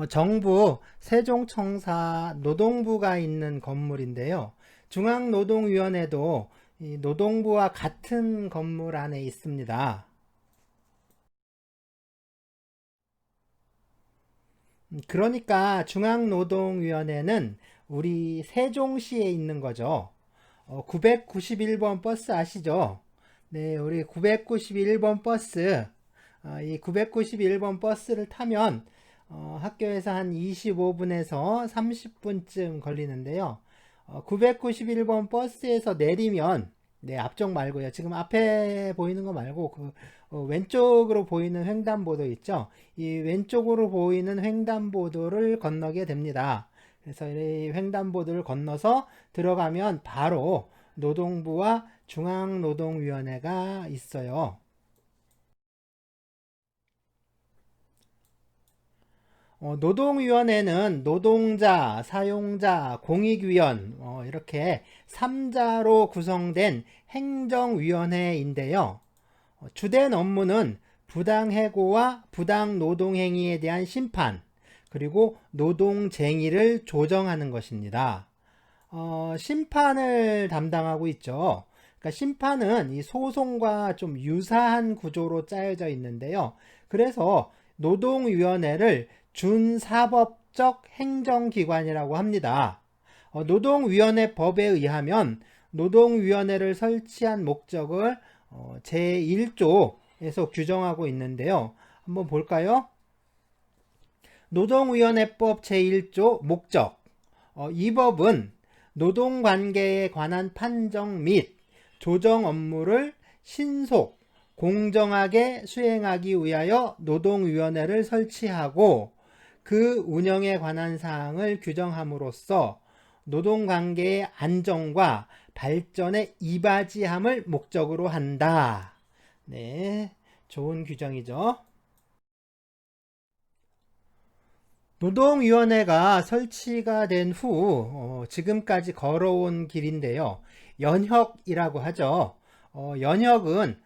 정부 세종청사 노동부가 있는 건물인데요. 중앙노동위원회도 이 노동부와 같은 건물 안에 있습니다. 그러니까 중앙노동위원회는 우리 세종시에 있는 거죠. 991번 버스 아시죠? 네, 우리 991번 버스, 이 991번 버스를 타면 학교에서 한 25분에서 30분쯤 걸리는데요. 991번 버스에서 내리면, 네, 앞쪽 말고요. 지금 앞에 보이는 거 말고 왼쪽으로 보이는 횡단보도 있죠. 이 왼쪽으로 보이는 횡단보도를 건너게 됩니다. 그래서 이 횡단보도를 건너서 들어가면 바로 노동부와 중앙노동위원회가 있어요. 노동위원회는 노동자, 사용자, 공익위원 이렇게 3자로 구성된 행정위원회인데요. 주된 업무는 부당해고와 부당노동행위에 대한 심판, 그리고 노동쟁의를 조정하는 것입니다. 심판을 담당하고 있죠. 그러니까 심판은 이 소송과 좀 유사한 구조로 짜여져 있는데요. 그래서 노동위원회를 준사법적 행정기관이라고 합니다. 노동위원회법에 의하면 노동위원회를 설치한 목적을 제1조에서 규정하고 있는데요. 한번 볼까요? 노동위원회법 제1조 목적. 이 법은 노동관계에 관한 판정 및 조정 업무를 신속, 공정하게 수행하기 위하여 노동위원회를 설치하고 그 운영에 관한 사항을 규정함으로써 노동관계의 안정과 발전에 이바지함을 목적으로 한다. 네, 좋은 규정이죠. 노동위원회가 설치가 된 후 지금까지 걸어온 길인데요. 연혁이라고 하죠. 연혁은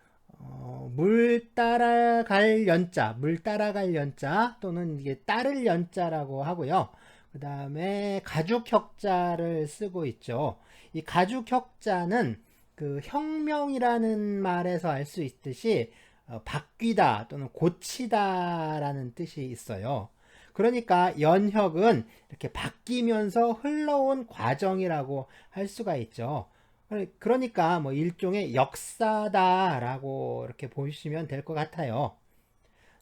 물 따라갈 연자, 물 따라갈 연자 또는 이게 따를 연자라고 하고요. 그 다음에 가죽혁자를 쓰고 있죠. 이 가죽혁자는 그 혁명이라는 말에서 알 수 있듯이 바뀌다 또는 고치다라는 뜻이 있어요. 그러니까 연혁은 이렇게 바뀌면서 흘러온 과정이라고 할 수가 있죠. 그러니까 뭐 일종의 역사다라고 이렇게 보시면 될 것 같아요.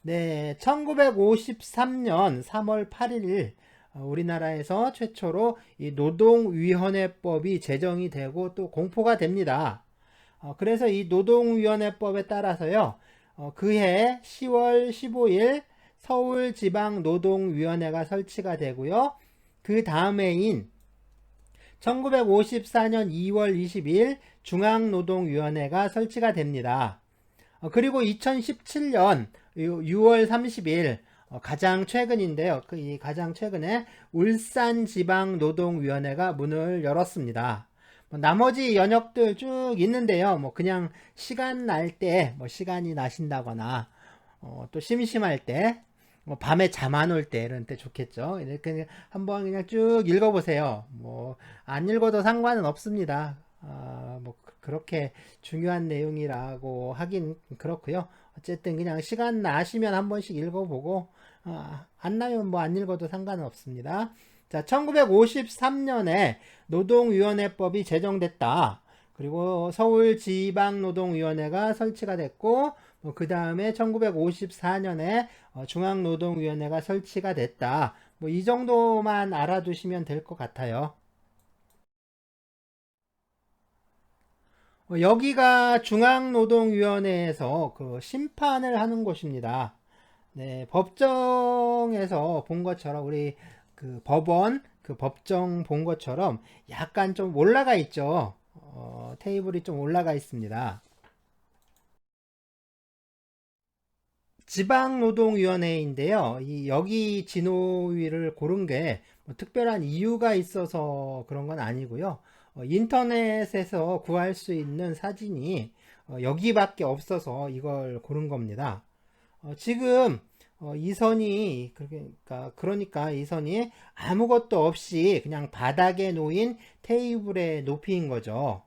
네, 1953년 3월 8일 우리나라에서 최초로 이 노동위원회법이 제정이 되고 또 공포가 됩니다. 그래서 이 노동위원회법에 따라서요, 그해 10월 15일 서울지방노동위원회가 설치가 되고요. 그 다음해인 1954년 2월 20일 중앙노동위원회가 설치가 됩니다. 그리고 2017년 6월 30일 가장 최근인데요. 이 가장 최근에 울산지방노동위원회가 문을 열었습니다. 나머지 연역들 쭉 있는데요. 뭐 그냥 시간 날 때, 뭐 시간이 나신다거나 또 심심할 때, 뭐 밤에 잠 안 올 때 이런 때 좋겠죠. 이렇게 한번 그냥 쭉 읽어보세요. 뭐 안 읽어도 상관은 없습니다. 뭐 그렇게 중요한 내용이라고 하긴 그렇고요. 어쨌든 그냥 시간 나시면 한 번씩 읽어보고 안 나면 뭐 안 읽어도 상관은 없습니다. 자, 1953년에 노동위원회법이 제정됐다. 그리고 서울지방노동위원회가 설치가 됐고 그 다음에 1954년에 중앙노동위원회가 설치가 됐다. 뭐 이 정도만 알아두시면 될 것 같아요. 여기가 중앙노동위원회에서 그 심판을 하는 곳입니다. 네, 법정에서 본 것처럼 우리 그 법원 그 법정 본 것처럼 약간 좀 올라가 있죠. 테이블이 좀 올라가 있습니다. 지방노동위원회인데요. 여기 진호위를 고른 게뭐 특별한 이유가 있어서 그런 건 아니고요. 인터넷에서 구할 수 있는 사진이 여기밖에 없어서 이걸 고른 겁니다. 지금 그러니까 이 선이 아무것도 없이 그냥 바닥에 놓인 테이블의 높이인 거죠.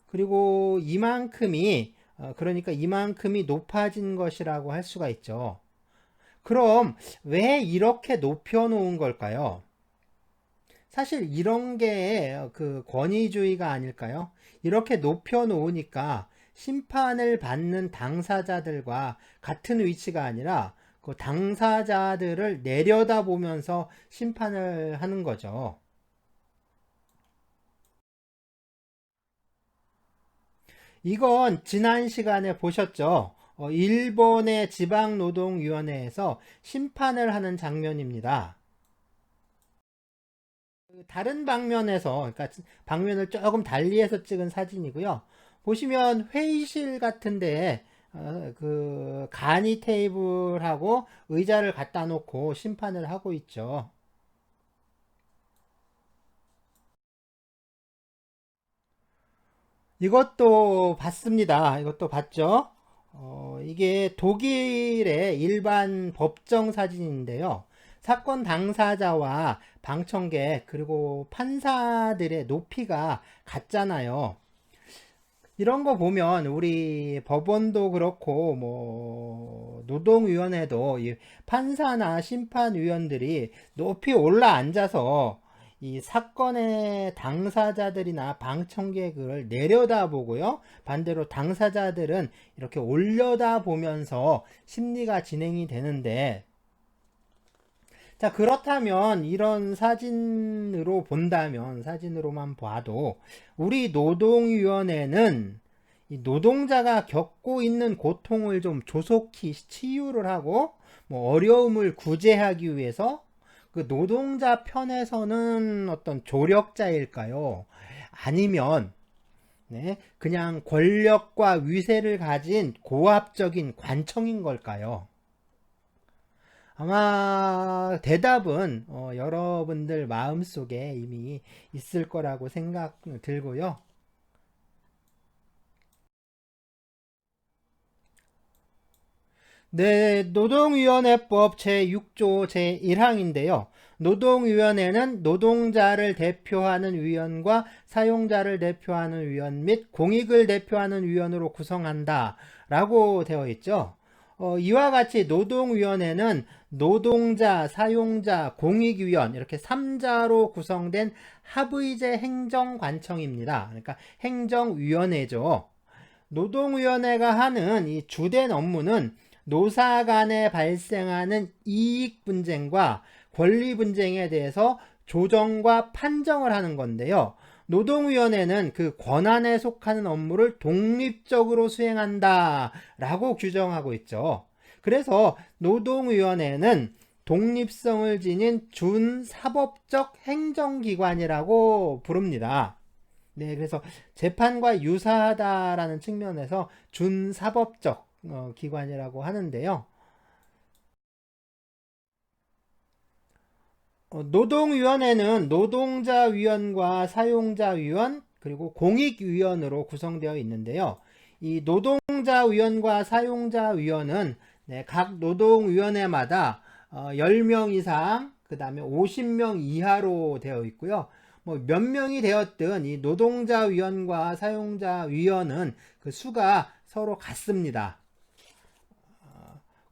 그리고 그러니까 이만큼이 높아진 것이라고 할 수가 있죠. 그럼 왜 이렇게 높여 놓은 걸까요? 사실 이런 게 그 권위주의가 아닐까요? 이렇게 높여 놓으니까 심판을 받는 당사자들과 같은 위치가 아니라 그 당사자들을 내려다보면서 심판을 하는 거죠. 이건 지난 시간에 보셨죠? 일본의 지방노동위원회에서 심판을 하는 장면입니다. 다른 방면에서, 그러니까 방면을 조금 달리해서 찍은 사진이고요. 보시면 회의실 같은데 그 간이 테이블하고 의자를 갖다 놓고 심판을 하고 있죠. 이것도 봤습니다. 이것도 봤죠? 이게 독일의 일반 법정 사진인데요. 사건 당사자와 방청객 그리고 판사들의 높이가 같잖아요. 이런 거 보면 우리 법원도 그렇고 뭐 노동위원회도 이 판사나 심판위원들이 높이 올라 앉아서 이 사건의 당사자들이나 방청객을 내려다보고요. 반대로 당사자들은 이렇게 올려다보면서 심리가 진행이 되는데, 자, 그렇다면 이런 사진으로만 봐도 우리 노동위원회는 이 노동자가 겪고 있는 고통을 좀 조속히 치유를 하고 뭐 어려움을 구제하기 위해서 그 노동자 편에서는 어떤 조력자일까요? 아니면 네, 그냥 권력과 위세를 가진 고압적인 관청인 걸까요? 아마 대답은 여러분들 마음속에 이미 있을 거라고 생각 들고요. 네, 노동위원회법 제6조 제1항인데요. 노동위원회는 노동자를 대표하는 위원과 사용자를 대표하는 위원 및 공익을 대표하는 위원으로 구성한다 라고 되어 있죠. 이와 같이 노동위원회는 노동자, 사용자, 공익위원 이렇게 3자로 구성된 합의제 행정관청입니다. 그러니까 행정위원회죠. 노동위원회가 하는 이 주된 업무는 노사 간에 발생하는 이익 분쟁과 권리 분쟁에 대해서 조정과 판정을 하는 건데요. 노동위원회는 그 권한에 속하는 업무를 독립적으로 수행한다 라고 규정하고 있죠. 그래서 노동위원회는 독립성을 지닌 준사법적 행정기관이라고 부릅니다. 네, 그래서 재판과 유사하다라는 측면에서 준사법적 기관이라고 하는데요. 노동위원회는 노동자위원과 사용자위원 그리고 공익위원으로 구성되어 있는데요. 이 노동자위원과 사용자위원은 네, 각 노동위원회마다 10명 이상 그 다음에 50명 이하로 되어 있고요. 뭐 몇 명이 되었든 이 노동자위원과 사용자위원은 그 수가 서로 같습니다.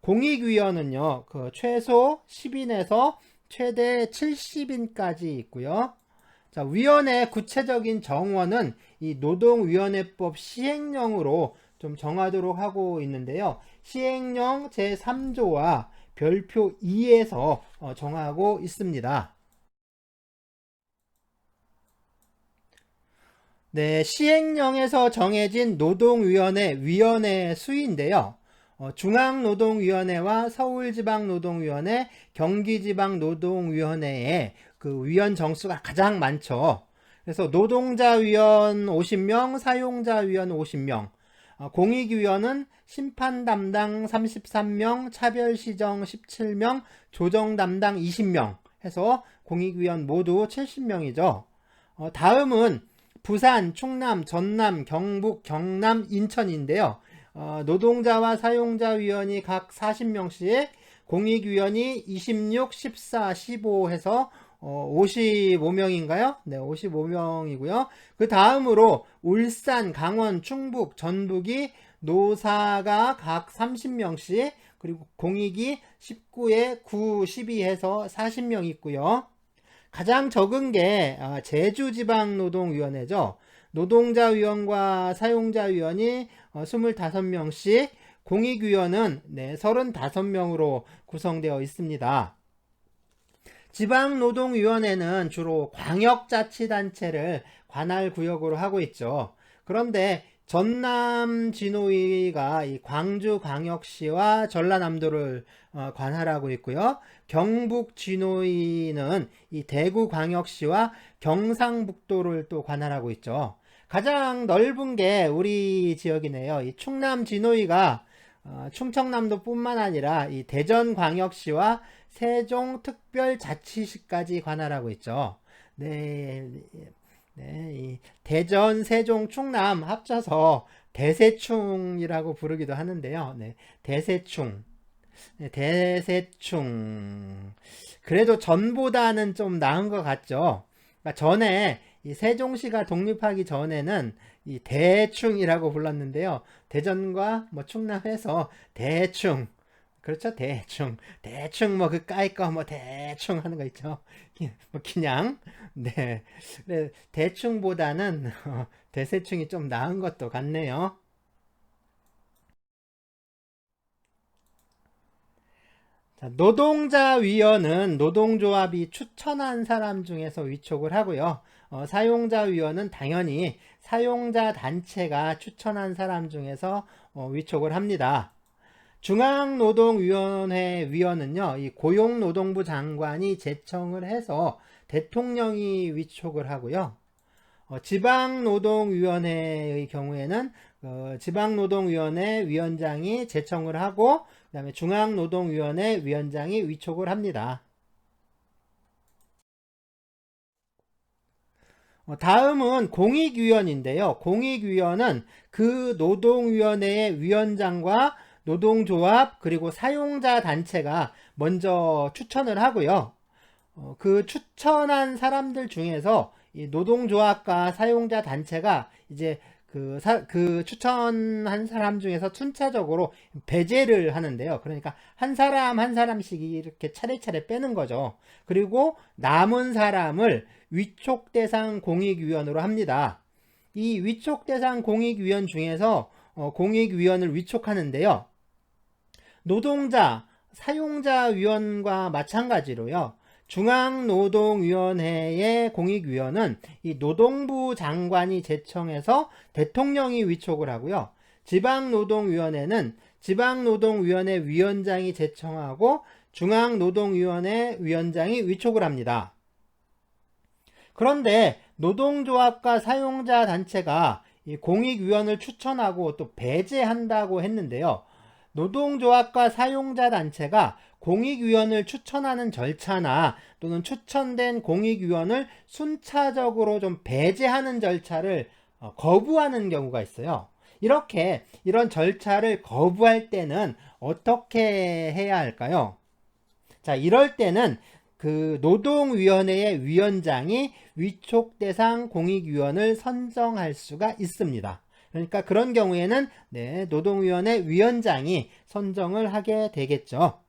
공익위원은요, 그 최소 10인에서 최대 70인까지 있고요. 자, 위원회 구체적인 정원은 이 노동위원회법 시행령으로 좀 정하도록 하고 있는데요. 시행령 제3조와 별표 2에서 정하고 있습니다. 네, 시행령에서 정해진 노동위원회 위원회 수인데요. 중앙노동위원회와 서울지방노동위원회, 경기지방노동위원회의 그 위원 정수가 가장 많죠. 그래서 노동자위원 50명, 사용자위원 50명, 공익위원은 심판 담당 33명, 차별시정 17명, 조정 담당 20명 해서 공익위원 모두 70명이죠. 다음은 부산, 충남, 전남, 경북, 경남, 인천인데요. 노동자와 사용자 위원이 각 40명씩, 공익위원이 26, 14, 15 해서 55명인가요? 네, 55명이고요. 그 다음으로 울산, 강원, 충북, 전북이 노사가 각 30명씩, 그리고 공익이 19에 9, 12 해서 40명 있고요. 가장 적은 게 제주지방노동위원회죠. 노동자위원과 사용자위원이 25명씩, 공익위원은 35명으로 구성되어 있습니다. 지방노동위원회는 주로 광역자치단체를 관할구역으로 하고 있죠. 그런데 전남진노위가 이 광주광역시와 전라남도를 관할하고 있고요. 경북진노위는 이 대구광역시와 경상북도를 또 관할하고 있죠. 가장 넓은 게 우리 지역이네요. 이 충남진노위가 충청남도 뿐만 아니라 이 대전광역시와 세종특별자치시까지 관할하고 있죠. 네, 이 대전, 세종, 충남 합쳐서 대세충이라고 부르기도 하는데요. 네, 대세충. 네, 대세충. 그래도 전보다는 좀 나은 것 같죠. 그러니까 전에 이 세종시가 독립하기 전에는 이 대충이라고 불렀는데요. 대전과 뭐 충남해서 대충. 그렇죠. 대충 뭐 그 까이 거 뭐 대충 하는 거 있죠. 뭐 그냥 네, 대충보다는 대세충이 좀 나은 것도 같네요. 자, 노동자위원은 노동조합이 추천한 사람 중에서 위촉을 하고요. 사용자위원은 당연히 사용자 단체가 추천한 사람 중에서 위촉을 합니다. 중앙노동위원회 위원은요, 이 고용노동부 장관이 제청을 해서 대통령이 위촉을 하고요. 지방노동위원회의 경우에는 지방노동위원회 위원장이 제청을 하고, 그 다음에 중앙노동위원회 위원장이 위촉을 합니다. 다음은 공익위원인데요. 공익위원은 그 노동위원회의 위원장과 노동조합 그리고 사용자 단체가 먼저 추천을 하고요. 그 추천한 사람들 중에서 이 노동조합과 사용자 단체가 이제 그 추천한 사람 중에서 순차적으로 배제를 하는데요. 그러니까 한 사람 한 사람씩 이렇게 차례차례 빼는 거죠. 그리고 남은 사람을 위촉대상 공익위원으로 합니다. 이 위촉대상 공익위원 중에서 공익위원을 위촉하는데요. 노동자, 사용자위원과 마찬가지로요. 중앙노동위원회의 공익위원은 이 노동부 장관이 제청해서 대통령이 위촉을 하고요. 지방노동위원회는 지방노동위원회 위원장이 제청하고 중앙노동위원회 위원장이 위촉을 합니다. 그런데 노동조합과 사용자 단체가 이 공익위원을 추천하고 또 배제한다고 했는데요. 노동조합과 사용자 단체가 공익위원을 추천하는 절차나 또는 추천된 공익위원을 순차적으로 좀 배제하는 절차를 거부하는 경우가 있어요. 이런 절차를 거부할 때는 어떻게 해야 할까요? 자, 이럴 때는 그 노동위원회의 위원장이 위촉대상 공익위원을 선정할 수가 있습니다. 그러니까 그런 경우에는 노동위원회 위원장이 선정을 하게 되겠죠.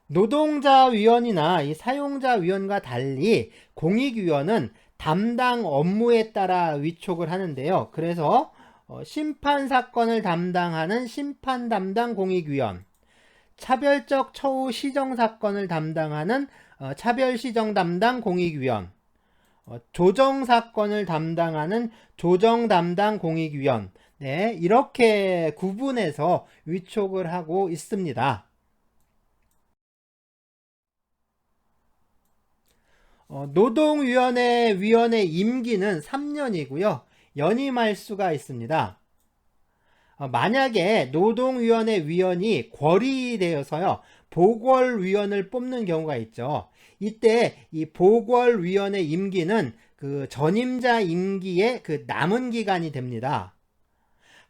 노동자위원이나 이 사용자위원과 달리 공익위원은 담당 업무에 따라 위촉을 하는데요. 그래서 심판사건을 담당하는 심판 담당 공익위원, 차별적 처우 시정 사건을 담당하는 차별 시정 담당 공익위원, 조정 사건을 담당하는 조정 담당 공익위원, 이렇게 구분해서 위촉을 하고 있습니다. 노동위원회 위원의 임기는 3년이고요. 연임할 수가 있습니다. 만약에 노동위원회 위원이 궐이되어서요, 보궐위원을 뽑는 경우가 있죠. 이때 이 보궐위원회 임기는 그 전임자 임기의 그 남은 기간이 됩니다.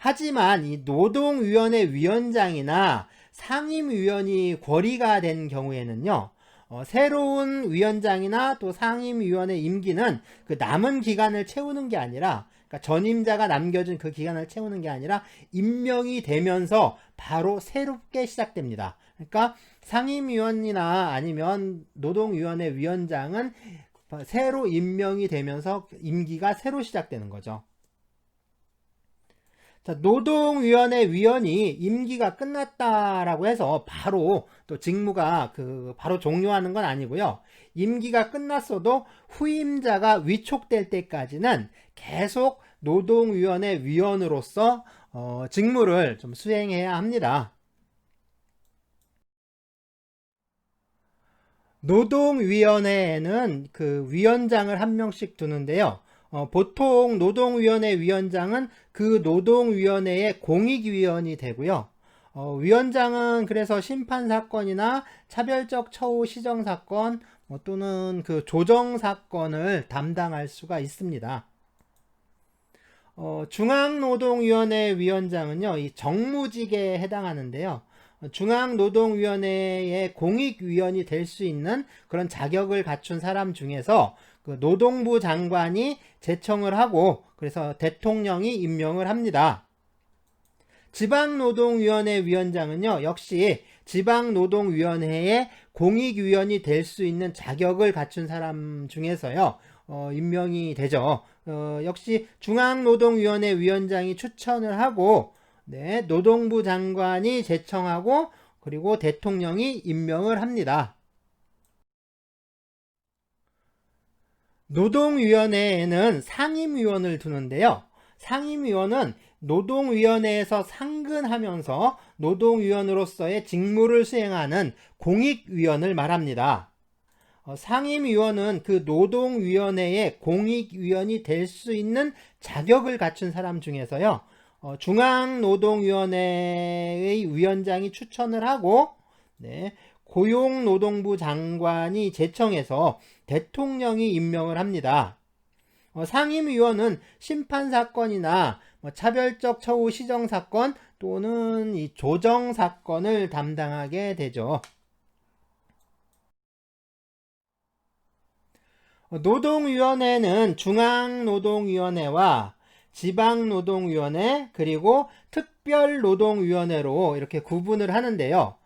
하지만 이 노동위원회 위원장이나 상임위원이 고리가 된 경우에는요, 새로운 위원장이나 또 상임위원의 임기는 그 남은 기간을 채우는 게 아니라, 그러니까 전임자가 남겨준 그 기간을 채우는 게 아니라 임명이 되면서 바로 새롭게 시작됩니다. 그러니까 상임위원이나 아니면 노동위원회 위원장은 새로 임명이 되면서 임기가 새로 시작되는 거죠. 자, 노동위원회 위원이 임기가 끝났다라고 해서 바로 또 직무가 바로 종료하는 건 아니고요. 임기가 끝났어도 후임자가 위촉될 때까지는 계속 노동위원회 위원으로서 직무를 좀 수행해야 합니다. 노동위원회에는 그 위원장을 한 명씩 두는데요. 보통 노동위원회 위원장은 그 노동위원회의 공익위원이 되고요. 위원장은 그래서 심판사건이나 차별적 처우 시정사건 또는 그 조정사건을 담당할 수가 있습니다. 중앙노동위원회 위원장은요, 이 정무직에 해당하는데요. 중앙노동위원회의 공익위원이 될 수 있는 그런 자격을 갖춘 사람 중에서 그 노동부 장관이 제청을 하고 그래서 대통령이 임명을 합니다. 지방노동위원회 위원장은요, 역시 지방노동위원회의 공익위원이 될 수 있는 자격을 갖춘 사람 중에서요, 임명이 되죠. 역시 중앙노동위원회 위원장이 추천을 하고, 네, 노동부 장관이 제청하고, 그리고 대통령이 임명을 합니다. 노동위원회에는 상임위원을 두는데요. 상임위원은 노동위원회에서 상근하면서 노동위원으로서의 직무를 수행하는 공익위원을 말합니다. 상임위원은 그 노동위원회의 공익위원이 될 수 있는 자격을 갖춘 사람 중에서요, 중앙노동위원회의 위원장이 추천을 하고, 네, 고용노동부 장관이 제청해서 대통령이 임명을 합니다. 상임위원은 심판사건이나 차별적 처우 시정사건 또는 이 조정사건을 담당하게 되죠. 노동위원회는 중앙노동위원회와 지방노동위원회 그리고 특별노동위원회로 이렇게 구분을 하는데요.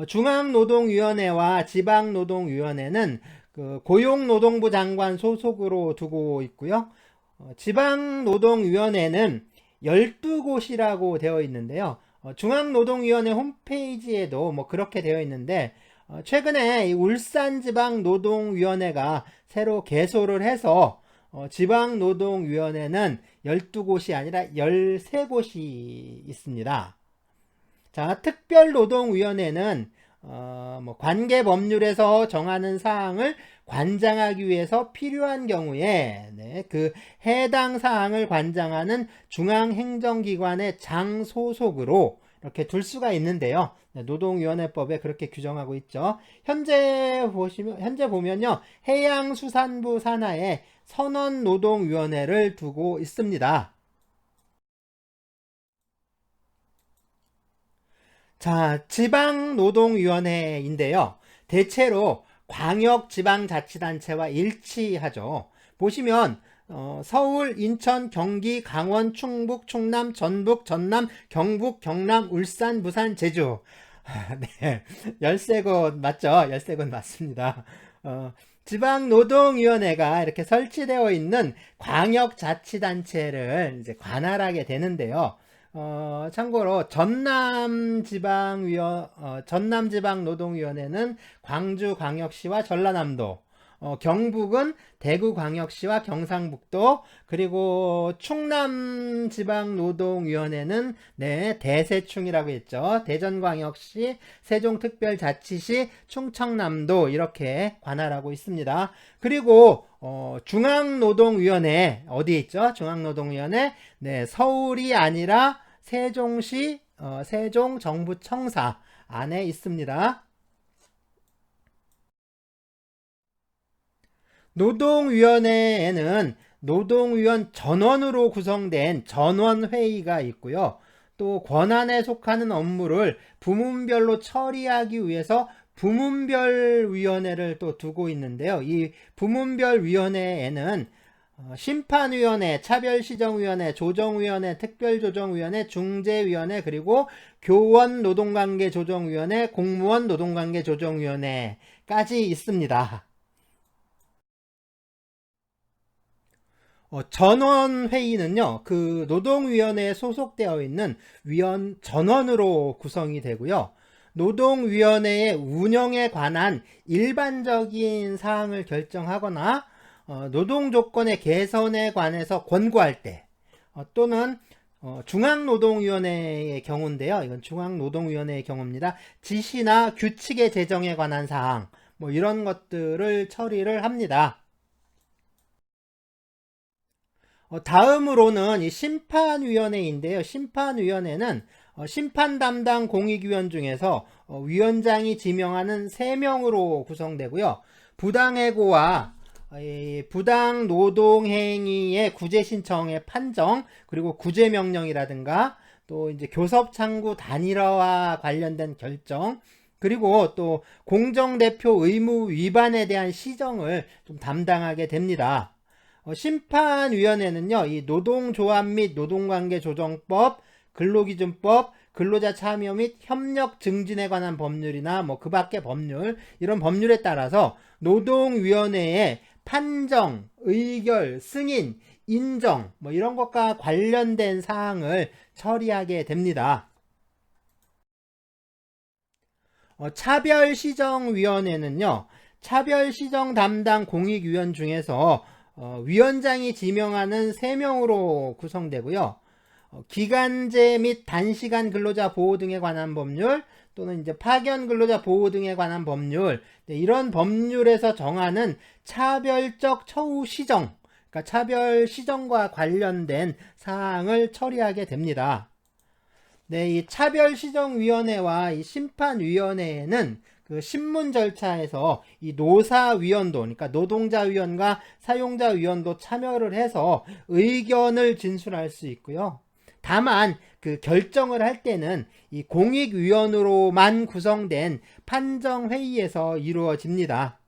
중앙노동위원회와 지방노동위원회는 그 고용노동부 장관 소속으로 두고 있고요. 지방노동위원회는 12곳이라고 되어 있는데요. 중앙노동위원회 홈페이지에도 뭐 그렇게 되어 있는데, 최근에 울산지방노동위원회가 새로 개소를 해서 지방노동위원회는 12곳이 아니라 13곳이 있습니다. 자, 특별노동위원회는 관계법률에서 정하는 사항을 관장하기 위해서 필요한 경우에, 네, 그 해당 사항을 관장하는 중앙행정기관의 장소속으로 이렇게 둘 수가 있는데요. 노동위원회법에 그렇게 규정하고 있죠. 현재 보면요, 해양수산부 산하에 선언노동위원회를 두고 있습니다. 자, 지방노동위원회인데요. 대체로 광역지방자치단체와 일치하죠. 보시면 서울, 인천, 경기, 강원, 충북, 충남, 전북, 전남, 경북, 경남, 울산, 부산, 제주. 네, 13곳 맞죠? 13곳 맞습니다. 지방노동위원회가 이렇게 설치되어 있는 광역자치단체를 이제 관할하게 되는데요. 참고로 전남지방노동위원회는 광주광역시와 전라남도, 경북은 대구광역시와 경상북도, 그리고 충남지방노동위원회는 네, 대세충이라고 했죠. 대전광역시, 세종특별자치시, 충청남도 이렇게 관할하고 있습니다. 그리고 중앙노동위원회 어디에 있죠? 중앙노동위원회, 네, 서울이 아니라 세종시 세종정부청사 안에 있습니다. 노동위원회에는 노동위원 전원으로 구성된 전원회의가 있고요. 또 권한에 속하는 업무를 부문별로 처리하기 위해서 부문별위원회를 또 두고 있는데요. 이 부문별위원회에는 심판위원회, 차별시정위원회, 조정위원회, 특별조정위원회, 중재위원회, 그리고 교원노동관계조정위원회, 공무원노동관계조정위원회까지 있습니다. 전원회의는요, 그 노동위원회에 소속되어 있는 위원 전원으로 구성이 되고요. 노동위원회의 운영에 관한 일반적인 사항을 결정하거나 노동조건의 개선에 관해서 권고할 때 또는 중앙노동위원회의 경우인데요. 이건 중앙노동위원회의 경우입니다. 지시나 규칙의 제정에 관한 사항 뭐 이런 것들을 처리를 합니다. 다음으로는 이 심판위원회인데요. 심판위원회는 심판 담당 공익위원 중에서 위원장이 지명하는 3명으로 구성되고요. 부당해고와 부당 노동행위의 구제 신청의 판정, 그리고 구제 명령이라든가 또 이제 교섭 창구 단일화와 관련된 결정, 그리고 또 공정대표 의무 위반에 대한 시정을 좀 담당하게 됩니다. 심판위원회는요, 이 노동조합 및 노동관계조정법, 근로기준법, 근로자 참여 및 협력 증진에 관한 법률이나 뭐 그 밖의 법률, 이런 법률에 따라서 노동위원회의 판정, 의결, 승인, 인정, 뭐 이런 것과 관련된 사항을 처리하게 됩니다. 차별시정위원회는요, 차별시정 담당 공익위원 중에서 위원장이 지명하는 3명으로 구성되고요. 기간제 및 단시간 근로자 보호 등에 관한 법률, 또는 이제 파견 근로자 보호 등에 관한 법률, 이런 법률에서 정하는 차별적 처우 시정, 그러니까 차별 시정과 관련된 사항을 처리하게 됩니다. 네, 이 차별시정위원회와 이 심판위원회에는 그 신문 절차에서 이 노사위원도, 그러니까 노동자위원과 사용자위원도 참여를 해서 의견을 진술할 수 있고요. 다만 그 결정을 할 때는 이 공익위원으로만 구성된 판정회의에서 이루어집니다.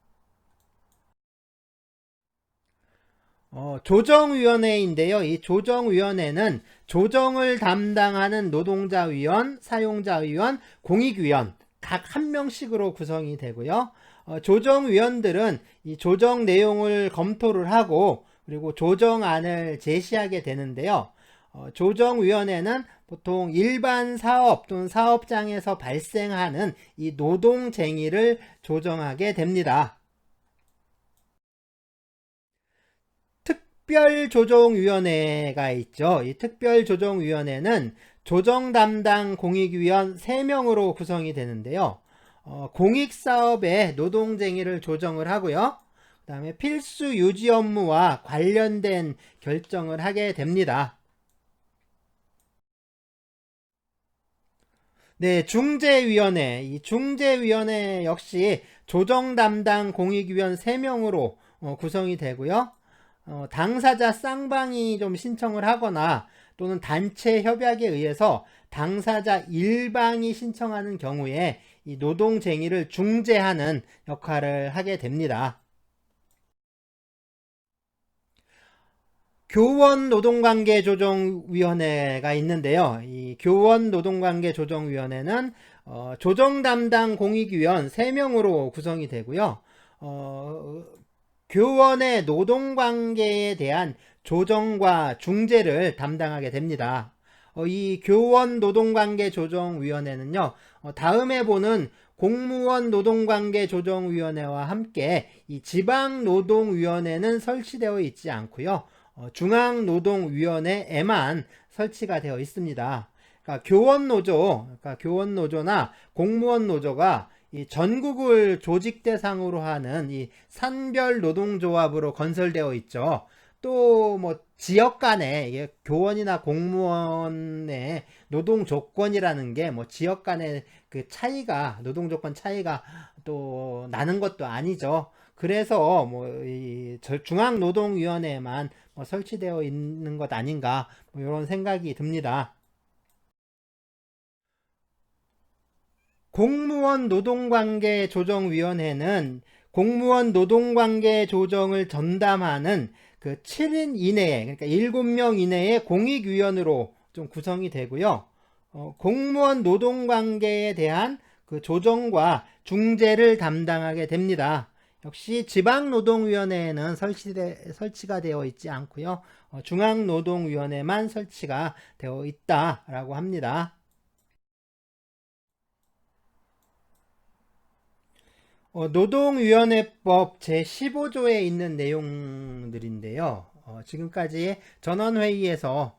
조정위원회인데요. 이 조정위원회는 조정을 담당하는 노동자위원, 사용자위원, 공익위원 각 한 명씩으로 구성이 되고요. 조정위원들은 이 조정 내용을 검토를 하고 그리고 조정안을 제시하게 되는데요. 조정위원회는 보통 일반 사업 또는 사업장에서 발생하는 이 노동쟁의를 조정하게 됩니다. 특별조정위원회가 있죠. 이 특별조정위원회는 조정 담당 공익위원 3명으로 구성이 되는데요. 공익사업의 노동쟁의를 조정을 하고요. 그 다음에 필수 유지 업무와 관련된 결정을 하게 됩니다. 네, 중재위원회. 이 중재위원회 역시 조정 담당 공익위원 3명으로 구성이 되고요. 당사자 쌍방이 좀 신청을 하거나 또는 단체 협약에 의해서 당사자 일방이 신청하는 경우에 이 노동쟁의를 중재하는 역할을 하게 됩니다. 교원노동관계조정위원회가 있는데요. 이 교원노동관계조정위원회는 조정 담당 공익위원 3명으로 구성이 되고요. 교원의 노동관계에 대한 조정과 중재를 담당하게 됩니다. 이 교원노동관계조정위원회는요, 다음에 보는 공무원 노동관계조정위원회와 함께 이 지방노동위원회는 설치되어 있지 않고요. 중앙노동위원회에만 설치가 되어 있습니다. 그러니까 교원노조나 공무원노조가 이 전국을 조직 대상으로 하는 이 산별 노동조합으로 건설되어 있죠. 또 뭐 지역 간에 교원이나 공무원의 노동 조건이라는 게 뭐 지역 간의 그 차이가 노동 조건 차이가 또 나는 것도 아니죠. 그래서 뭐 이 중앙노동위원회에만 뭐 설치되어 있는 것 아닌가 뭐 이런 생각이 듭니다. 공무원 노동관계 조정위원회는 공무원 노동관계 조정을 전담하는 그 7인 이내에, 그러니까 7명 이내의 공익위원으로 좀 구성이 되고요. 공무원 노동관계에 대한 그 조정과 중재를 담당하게 됩니다. 역시 지방노동위원회에는 설치가 되어 있지 않고요. 중앙노동위원회만 설치가 되어 있다라고 합니다. 노동위원회법 제15조에 있는 내용들인데요. 지금까지 전원회의에서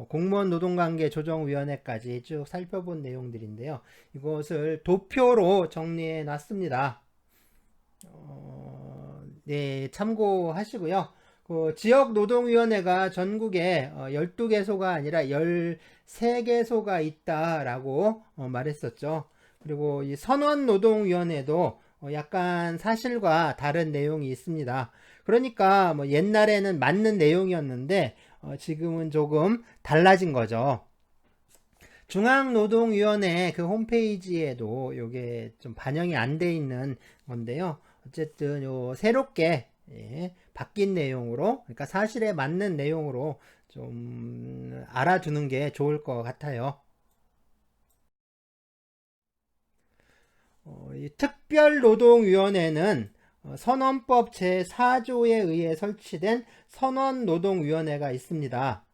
공무원 노동관계 조정위원회까지 쭉 살펴본 내용들인데요. 이것을 도표로 정리해 놨습니다. 네, 참고하시고요. 지역노동위원회가 전국에 12개소가 아니라 13개소가 있다라고 말했었죠. 그리고 이 선원노동위원회도 약간 사실과 다른 내용이 있습니다. 그러니까 옛날에는 맞는 내용이었는데 지금은 조금 달라진 거죠. 중앙노동위원회 그 홈페이지에도 이게 좀 반영이 안 돼 있는 건데요. 어쨌든 새롭게 바뀐 내용으로, 그러니까 사실에 맞는 내용으로 좀 알아두는 게 좋을 것 같아요. 이 특별노동위원회는 선언법 제4조에 의해 설치된 선언노동위원회가 있습니다.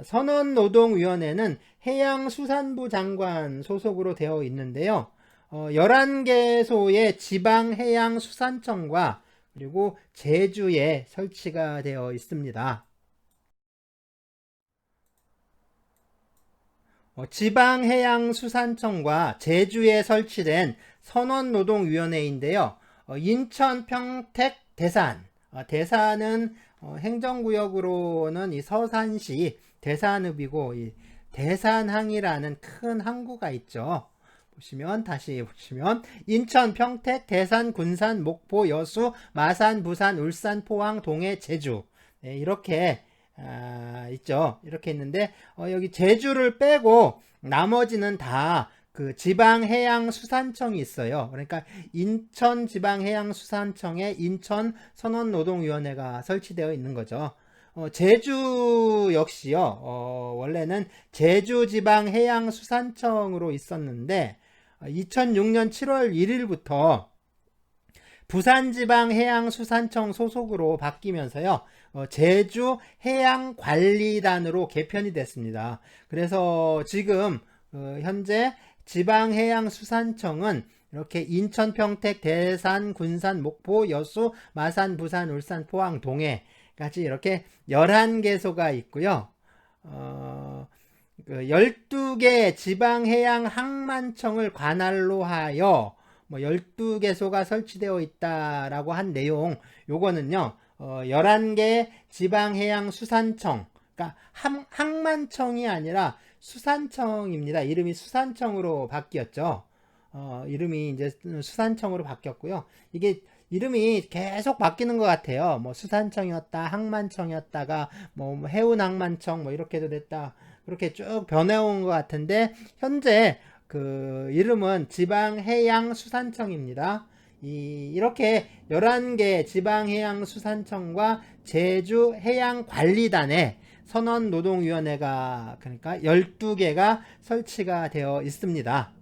선언노동위원회는 해양수산부 장관 소속으로 되어 있는데요. 11개소의 지방해양수산청과 그리고 제주에 설치가 되어 있습니다. 지방해양수산청과 제주에 설치된 선원노동위원회인데요. 인천, 평택, 대산. 대산은 행정구역으로는 이 서산시 대산읍이고, 이 대산항이라는 큰 항구가 있죠. 다시 보시면 인천, 평택, 대산, 군산, 목포, 여수, 마산, 부산, 울산, 포항, 동해, 제주. 네, 이렇게 있죠. 이렇게 있는데 여기 제주를 빼고 나머지는 다 그 지방해양수산청이 있어요. 그러니까 인천지방해양수산청에 인천선원노동위원회가 설치되어 있는 거죠. 제주 역시요. 원래는 제주지방해양수산청으로 있었는데 2006년 7월 1일부터 부산지방해양수산청 소속으로 바뀌면서요. 제주해양관리단으로 개편이 됐습니다. 그래서 지금 현재 지방해양수산청은 이렇게 인천, 평택, 대산, 군산, 목포, 여수, 마산, 부산, 울산, 포항, 동해까지 이렇게 11개소가 있고요. 12개 지방해양항만청을 관할로 하여 12개소가 설치되어 있다라고 한 내용, 요거는요, 11개 지방해양수산청, 그러니까 항만청이 아니라 수산청입니다. 이름이 수산청으로 바뀌었죠. 이름이 이제 수산청으로 바뀌었고요. 이게 이름이 계속 바뀌는 것 같아요. 수산청이었다, 항만청이었다가 해운항만청 이렇게도 됐다. 그렇게 쭉 변해온 것 같은데 현재 그 이름은 지방해양수산청입니다. 이렇게 11개 지방해양수산청과 제주해양관리단에 선원노동위원회가, 그러니까 12개가 설치가 되어 있습니다.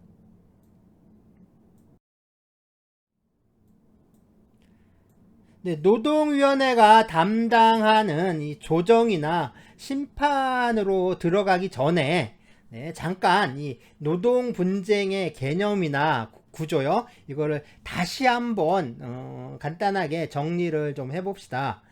네, 노동위원회가 담당하는 이 조정이나 심판으로 들어가기 전에 잠깐 이 노동 분쟁의 개념이나 구조요, 이거를 다시 한번 간단하게 정리를 좀 해봅시다.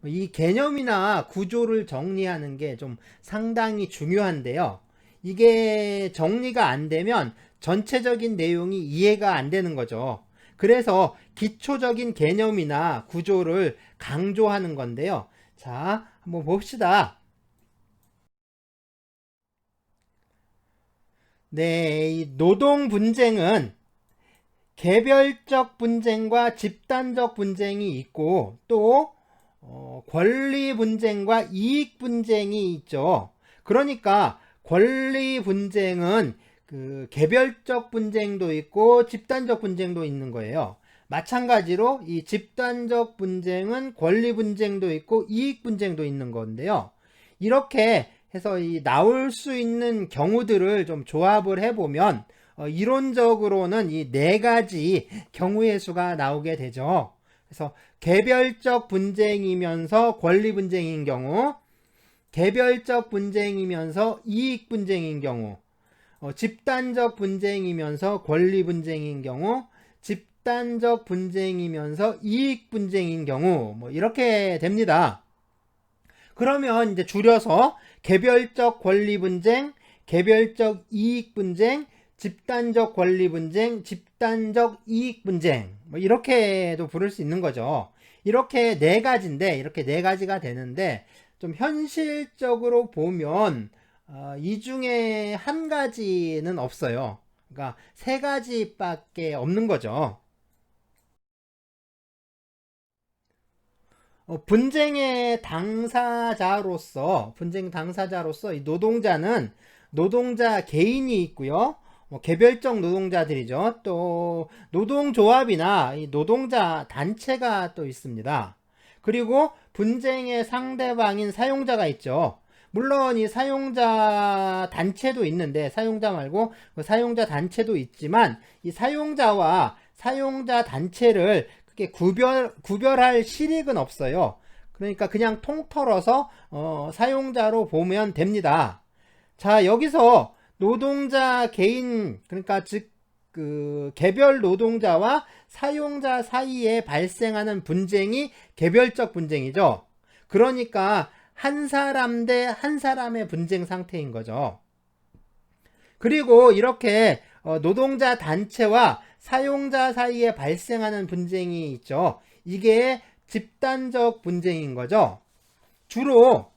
이 개념이나 구조를 정리하는 게 좀 상당히 중요한데요. 이게 정리가 안 되면 전체적인 내용이 이해가 안 되는 거죠. 그래서 기초적인 개념이나 구조를 강조하는 건데요. 자, 한번 봅시다. 네, 이 노동 분쟁은 개별적 분쟁과 집단적 분쟁이 있고 또 권리 분쟁과 이익 분쟁이 있죠. 그러니까 권리 분쟁은 그 개별적 분쟁도 있고 집단적 분쟁도 있는 거예요. 마찬가지로 이 집단적 분쟁은 권리 분쟁도 있고 이익 분쟁도 있는 건데요. 이렇게 해서 이 나올 수 있는 경우들을 좀 조합을 해보면 이론적으로는 이 네 가지 경우의 수가 나오게 되죠. 그래서 개별적 분쟁이면서 권리 분쟁인 경우, 개별적 분쟁이면서 이익 분쟁인 경우, 집단적 분쟁이면서 권리 분쟁인 경우, 집단적 분쟁이면서 이익 분쟁인 경우, 뭐 이렇게 됩니다. 그러면 이제 줄여서 개별적 권리 분쟁, 개별적 이익 분쟁, 집단적 권리 분쟁, 집단적 이익 분쟁, 뭐 이렇게도 부를 수 있는 거죠. 이렇게 네 가지인데, 이렇게 네 가지가 되는데, 좀 현실적으로 보면 이 중에 한 가지는 없어요. 그러니까 세 가지밖에 없는 거죠. 분쟁의 당사자로서 이 노동자는 노동자 개인이 있고요. 개별적 노동자들이죠. 또 노동조합이나 이 노동자 단체가 또 있습니다. 그리고 분쟁의 상대방인 사용자가 있죠. 물론 이 사용자 단체도 있는데, 사용자 말고 그 사용자 단체도 있지만, 이 사용자와 사용자 단체를 그렇게 구별할 실익은 없어요. 그러니까 그냥 통틀어서 사용자로 보면 됩니다. 자, 여기서 노동자 개인, 그러니까 즉 그 개별 노동자와 사용자 사이에 발생하는 분쟁이 개별적 분쟁이죠. 그러니까 한 사람 대 한 사람의 분쟁 상태인 거죠. 그리고 이렇게 노동자 단체와 사용자 사이에 발생하는 분쟁이 있죠. 이게 집단적 분쟁인 거죠. 주로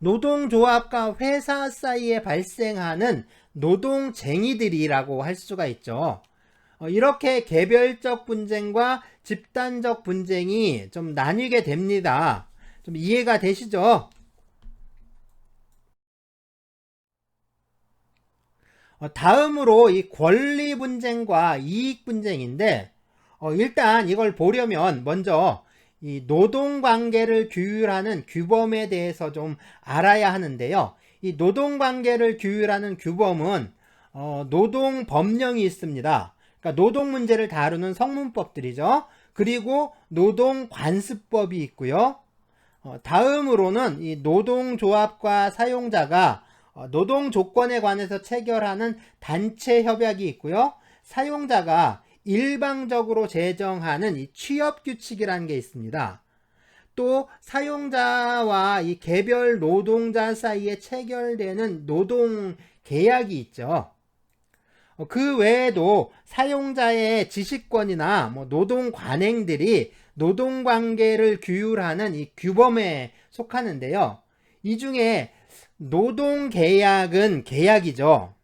노동조합과 회사 사이에 발생하는 노동쟁의들이라고 할 수가 있죠. 이렇게 개별적 분쟁과 집단적 분쟁이 좀 나뉘게 됩니다. 좀 이해가 되시죠? 다음으로 이 권리 분쟁과 이익 분쟁인데, 일단 이걸 보려면 먼저 이 노동관계를 규율하는 규범에 대해서 좀 알아야 하는데요. 이 노동관계를 규율하는 규범은 노동법령이 있습니다. 그러니까 노동 문제를 다루는 성문법들이죠. 그리고 노동관습법이 있고요. 다음으로는 이 노동조합과 사용자가 노동 조건에 관해서 체결하는 단체 협약이 있고요. 사용자가 일방적으로 제정하는 이 취업 규칙이라는 게 있습니다. 또 사용자와 이 개별 노동자 사이에 체결되는 노동 계약이 있죠. 그 외에도 사용자의 지식권이나 뭐 노동 관행들이 노동 관계를 규율하는 이 규범에 속하는데요. 이 중에 노동 계약은 계약이죠.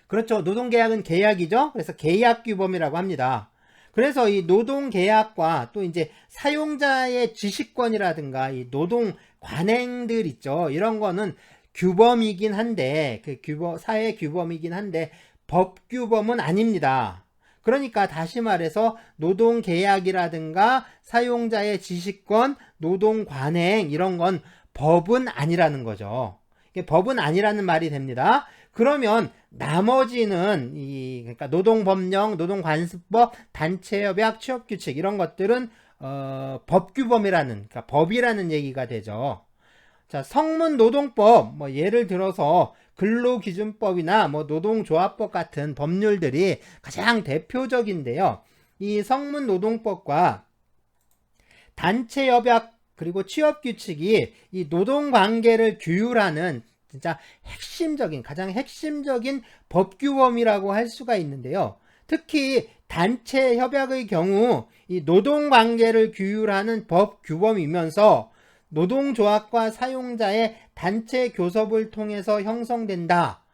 그렇죠. 노동 계약은 계약이죠. 그래서 계약 규범이라고 합니다. 그래서 이 노동 계약과 또 이제 사용자의 지식권이라든가 이 노동 관행들 있죠. 이런 거는 규범이긴 한데, 그 사회 규범이긴 한데 법 규범은 아닙니다. 그러니까 다시 말해서 노동 계약이라든가 사용자의 지식권, 노동 관행 이런 건 법은 아니라는 거죠. 이게 법은 아니라는 말이 됩니다. 그러면 나머지는 그러니까 노동법령, 노동관습법, 단체협약, 취업규칙 이런 것들은 법규범이라는, 그러니까 법이라는 얘기가 되죠. 자, 성문노동법, 뭐 예를 들어서 근로기준법이나 뭐 노동조합법 같은 법률들이 가장 대표적인데요. 이 성문노동법과 단체협약 그리고 취업규칙이 이 노동관계를 규율하는 진짜 가장 핵심적인 법규범이라고 할 수가 있는데요. 특히 단체 협약의 경우 이 노동관계를 규율하는 법규범이면서 노동조합과 사용자의 단체 교섭을 통해서 형성된다.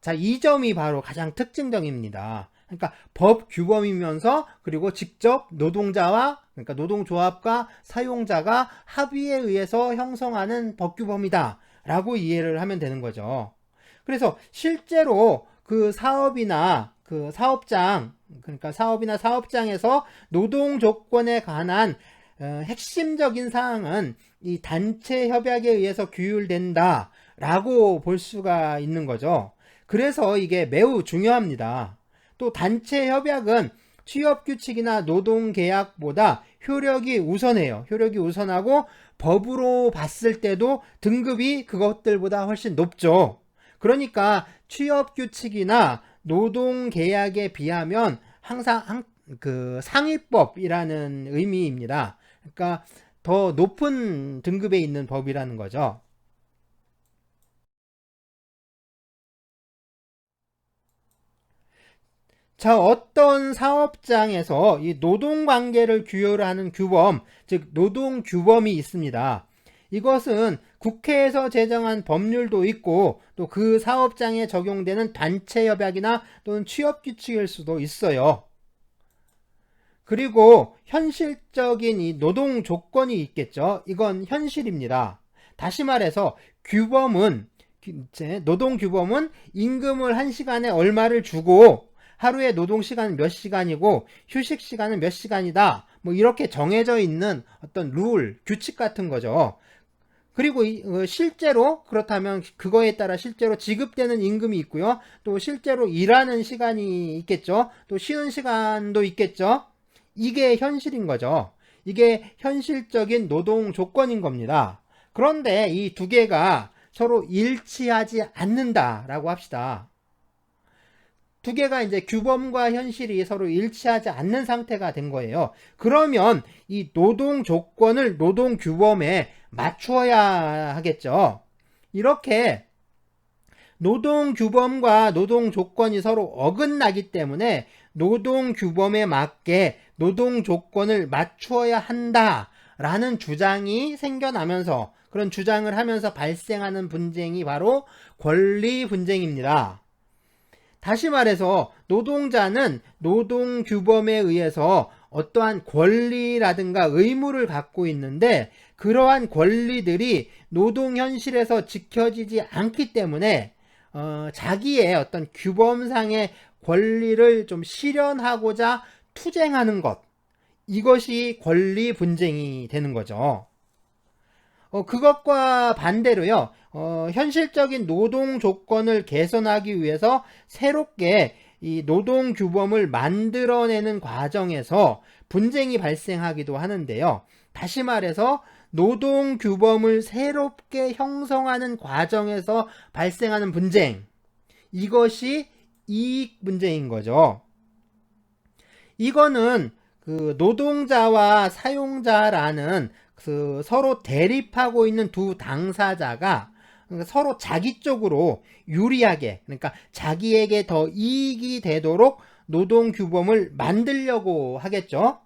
자, 이 점이 바로 가장 특징적입니다. 그러니까 법규범이면서 그리고 직접 노동자와, 그러니까 노동조합과 사용자가 합의에 의해서 형성하는 법규범이다 라고 이해를 하면 되는 거죠. 그래서 실제로 그 사업이나 그 사업장, 그러니까 사업이나 사업장에서 노동 조건에 관한 핵심적인 사항은 이 단체 협약에 의해서 규율된다 라고 볼 수가 있는 거죠. 그래서 이게 매우 중요합니다. 또 단체 협약은 취업 규칙이나 노동 계약보다 효력이 우선해요. 효력이 우선하고 법으로 봤을 때도 등급이 그것들보다 훨씬 높죠. 그러니까 취업 규칙이나 노동 계약에 비하면 항상 그 상위법이라는 의미입니다. 그러니까 더 높은 등급에 있는 법이라는 거죠. 자, 어떤 사업장에서 이 노동관계를 규율하는 규범, 즉 노동규범이 있습니다. 이것은 국회에서 제정한 법률도 있고 또 그 사업장에 적용되는 단체협약이나 또는 취업규칙일 수도 있어요. 그리고 현실적인 이 노동 조건이 있겠죠. 이건 현실입니다. 다시 말해서 규범은, 노동 규범은 임금을 1시간에 얼마를 주고 하루에 노동시간은 몇 시간이고 휴식시간은 몇 시간이다, 뭐 이렇게 정해져 있는 어떤 룰, 규칙 같은 거죠. 그리고 실제로 그렇다면 그거에 따라 실제로 지급되는 임금이 있고요. 또 실제로 일하는 시간이 있겠죠. 또 쉬는 시간도 있겠죠. 이게 현실인 거죠. 이게 현실적인 노동 조건인 겁니다. 그런데 이 두 개가 서로 일치하지 않는다라고 합시다. 두 개가 이제 규범과 현실이 서로 일치하지 않는 상태가 된 거예요. 그러면 이 노동 조건을 노동 규범에 맞추어야 하겠죠. 이렇게 노동 규범과 노동 조건이 서로 어긋나기 때문에 노동 규범에 맞게 노동 조건을 맞추어야 한다라는 주장이 생겨나면서, 그런 주장을 하면서 발생하는 분쟁이 바로 권리 분쟁입니다. 다시 말해서 노동자는 노동 규범에 의해서 어떠한 권리라든가 의무를 갖고 있는데 그러한 권리들이 노동 현실에서 지켜지지 않기 때문에 자기의 어떤 규범상의 권리를 좀 실현하고자 투쟁하는 것, 이것이 권리 분쟁이 되는 거죠. 그것과 반대로요, 현실적인 노동 조건을 개선하기 위해서 새롭게 이 노동 규범을 만들어내는 과정에서 분쟁이 발생하기도 하는데요. 다시 말해서 노동 규범을 새롭게 형성하는 과정에서 발생하는 분쟁, 이것이 이익 분쟁인 거죠. 이거는 그 노동자와 사용자라는 그 서로 대립하고 있는 두 당사자가 서로 자기 쪽으로 유리하게, 그러니까 자기에게 더 이익이 되도록 노동 규범을 만들려고 하겠죠.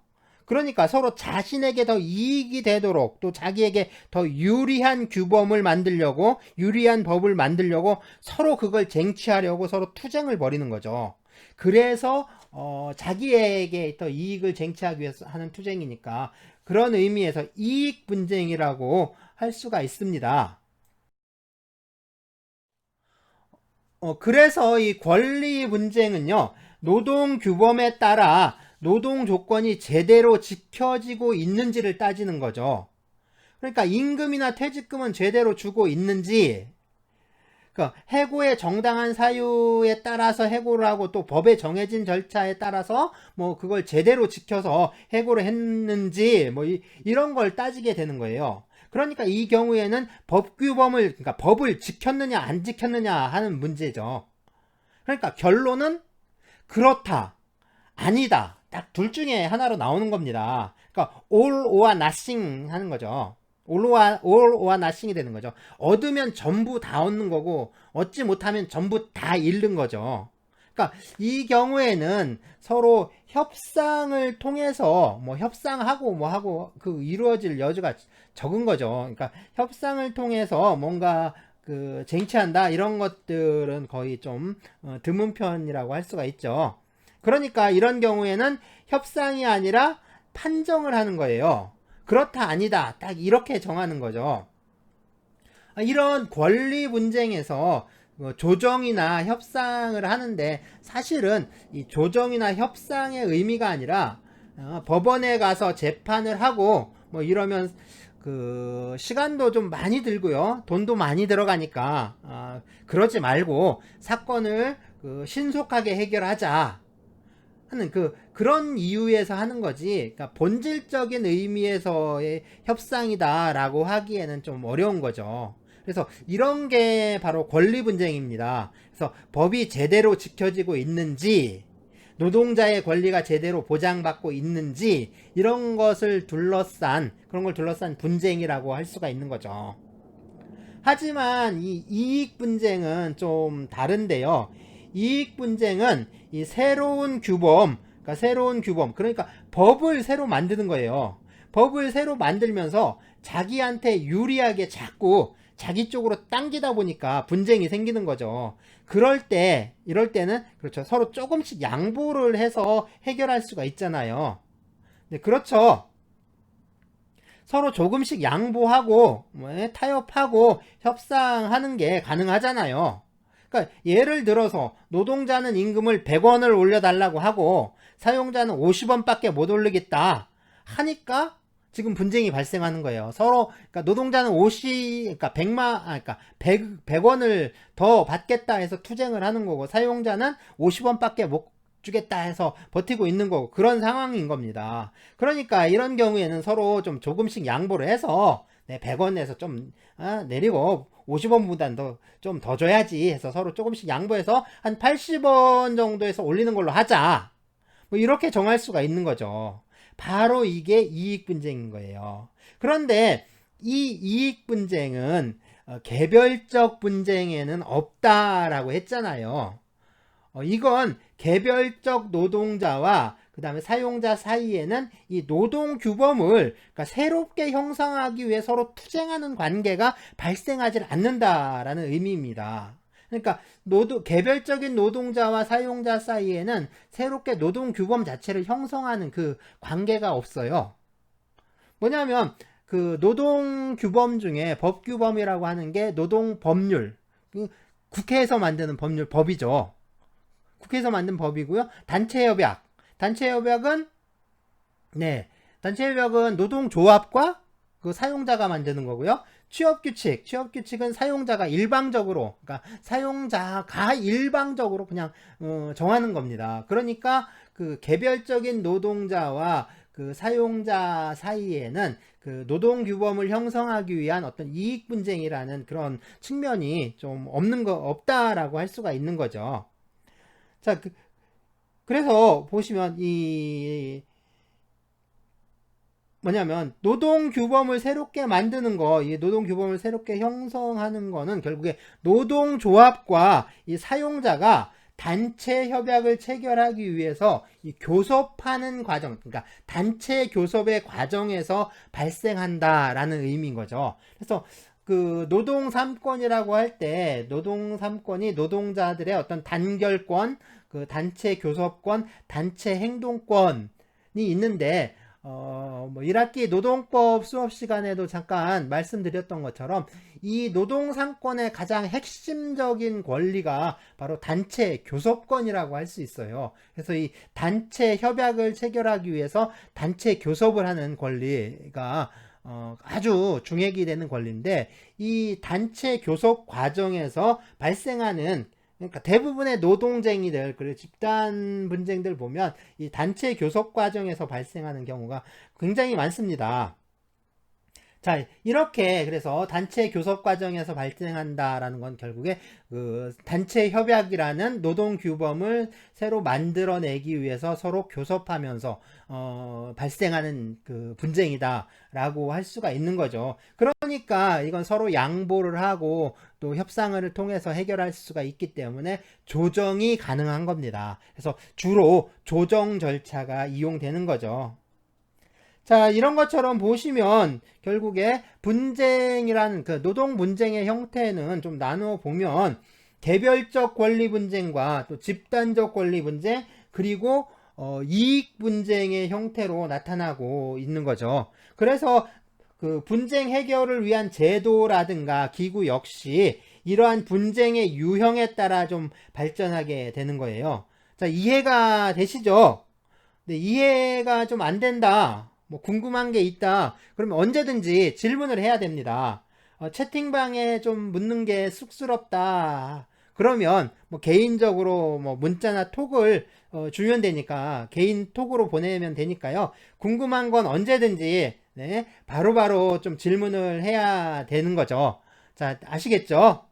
그러니까 서로 자신에게 더 이익이 되도록, 또 자기에게 더 유리한 규범을 만들려고, 유리한 법을 만들려고 서로 그걸 쟁취하려고 서로 투쟁을 벌이는 거죠. 그래서 자기에게 더 이익을 쟁취하기 위해서 하는 투쟁이니까 그런 의미에서 이익 분쟁이라고 할 수가 있습니다. 그래서 이 권리 분쟁은요, 노동 규범에 따라 노동 조건이 제대로 지켜지고 있는지를 따지는 거죠. 그러니까 임금이나 퇴직금은 제대로 주고 있는지, 그러니까 해고의 정당한 사유에 따라서 해고를 하고 또 법에 정해진 절차에 따라서 뭐 그걸 제대로 지켜서 해고를 했는지 뭐 이런 걸 따지게 되는 거예요. 그러니까 이 경우에는 그러니까 법을 지켰느냐 안 지켰느냐 하는 문제죠. 그러니까 결론은 그렇다, 아니다, 딱 둘 중에 하나로 나오는 겁니다. 그러니까 all or nothing 하는 거죠. all or nothing이 되는 거죠. 얻으면 전부 다 얻는 거고 얻지 못하면 전부 다 잃는 거죠. 그러니까 이 경우에는 서로 협상을 통해서 뭐 협상하고 뭐 하고 그 이루어질 여지가 적은 거죠. 그러니까 협상을 통해서 뭔가 그 쟁취한다, 이런 것들은 거의 좀 드문 편이라고 할 수가 있죠. 그러니까 이런 경우에는 협상이 아니라 판정을 하는 거예요. 그렇다, 아니다, 딱 이렇게 정하는 거죠. 이런 권리 분쟁에서 조정이나 협상을 하는데, 사실은 이 조정이나 협상의 의미가 아니라 법원에 가서 재판을 하고 뭐 이러면 시간도 좀 많이 들고요, 돈도 많이 들어가니까 그러지 말고 사건을 신속하게 해결하자 하는 그런 이유에서 하는 거지, 그러니까 본질적인 의미에서의 협상이다라고 하기에는 좀 어려운 거죠. 그래서 이런 게 바로 권리 분쟁입니다. 그래서 법이 제대로 지켜지고 있는지, 노동자의 권리가 제대로 보장받고 있는지, 이런 것을 둘러싼, 그런 걸 둘러싼 분쟁이라고 할 수가 있는 거죠. 하지만 이 이익 분쟁은 좀 다른데요. 이익 분쟁은 이 새로운 규범, 그러니까 법을 새로 만드는 거예요. 법을 새로 만들면서 자기한테 유리하게 자꾸 자기 쪽으로 당기다 보니까 분쟁이 생기는 거죠. 이럴 때는 그렇죠, 서로 조금씩 양보를 해서 해결할 수가 있잖아요. 네, 그렇죠. 서로 조금씩 양보하고 타협하고 협상하는 게 가능하잖아요. 그러니까 예를 들어서 노동자는 임금을 100원을 올려달라고 하고 사용자는 50원밖에 못 올리겠다 하니까 지금 분쟁이 발생하는 거예요. 서로, 그러니까 노동자는 100원을 더 받겠다 해서 투쟁을 하는 거고, 사용자는 50원밖에 못 주겠다 해서 버티고 있는 거고, 그런 상황인 겁니다. 그러니까 이런 경우에는 서로 좀 조금씩 양보를 해서 100원에서 좀 내리고 50원보단 좀 더 줘야지 해서 서로 조금씩 양보해서 한 80원 정도에서 올리는 걸로 하자, 뭐 이렇게 정할 수가 있는 거죠. 바로 이게 이익 분쟁인 거예요. 그런데 이 이익 분쟁은 개별적 분쟁에는 없다라고 했잖아요. 이건 개별적 노동자와 그 다음에 사용자 사이에는 이 노동 규범을, 그러니까 새롭게 형성하기 위해 서로 투쟁하는 관계가 발생하지 않는다라는 의미입니다. 그러니까 개별적인 노동자와 사용자 사이에는 새롭게 노동 규범 자체를 형성하는 그 관계가 없어요. 뭐냐면 노동 규범 중에 법 규범이라고 하는 게 노동 법률, 국회에서 만드는 법이죠. 국회에서 만든 법이고요. 단체협약은 노동조합과 사용자가 만드는 거고요. 취업규칙은 사용자가 일방적으로, 그러니까 사용자가 일방적으로 그냥 정하는 겁니다. 그러니까 개별적인 노동자와 사용자 사이에는 노동 규범을 형성하기 위한 어떤 이익 분쟁이라는 그런 측면이 좀 없다라고 할 수가 있는 거죠. 자, 그래서 보시면 뭐냐면 노동 규범을 새롭게 만드는 거, 이 노동 규범을 새롭게 형성하는 거는 결국에 노동조합과 이 사용자가 단체 협약을 체결하기 위해서 이 교섭하는 과정, 그러니까 단체 교섭의 과정에서 발생한다라는 의미인 거죠. 그래서 노동 3권이라고 할 때 노동 3권이 노동자들의 어떤 단결권, 단체 교섭권, 단체 행동권이 있는데, 뭐 1학기 노동법 수업 시간에도 잠깐 말씀드렸던 것처럼 이 노동 3권의 가장 핵심적인 권리가 바로 단체 교섭권이라고 할 수 있어요. 그래서 이 단체 협약을 체결하기 위해서 단체 교섭을 하는 권리가 아주 중요하게 되는 권리인데, 이 단체 교섭 과정에서 발생하는, 그러니까 대부분의 노동쟁이들, 그리고 집단 분쟁들 보면 이 단체 교섭 과정에서 발생하는 경우가 굉장히 많습니다. 자, 이렇게 그래서 단체 교섭 과정에서 발생한다라는 건 결국에 단체 협약이라는 노동 규범을 새로 만들어내기 위해서 서로 교섭하면서 발생하는 분쟁이다라고 할 수가 있는 거죠. 그러니까 이건 서로 양보를 하고 또 협상을 통해서 해결할 수가 있기 때문에 조정이 가능한 겁니다. 그래서 주로 조정 절차가 이용되는 거죠. 자, 이런 것처럼 보시면 결국에 분쟁이라는 노동 분쟁의 형태는 좀 나누어 보면 개별적 권리 분쟁과 또 집단적 권리 분쟁, 그리고 이익 분쟁의 형태로 나타나고 있는 거죠. 그래서 분쟁 해결을 위한 제도라든가 기구 역시 이러한 분쟁의 유형에 따라 좀 발전하게 되는 거예요. 자, 이해가 되시죠? 네, 이해가 좀 안 된다. 뭐 궁금한 게 있다. 그러면 언제든지 질문을 해야 됩니다. 채팅방에 좀 묻는 게 쑥스럽다. 그러면 뭐 개인적으로 뭐 문자나 톡을 주면 되니까 개인 톡으로 보내면 되니까요. 궁금한 건 언제든지 네, 바로바로 좀 질문을 해야 되는 거죠. 자, 아시겠죠?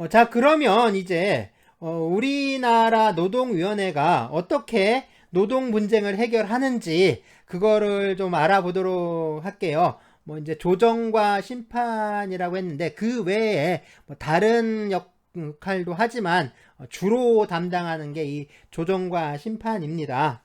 자, 그러면 이제 우리나라 노동위원회가 어떻게 노동 분쟁을 해결하는지 그거를 좀 알아보도록 할게요. 뭐 이제 조정과 심판이라고 했는데 그 외에 뭐 다른 역할도 하지만 주로 담당하는 게 이 조정과 심판입니다.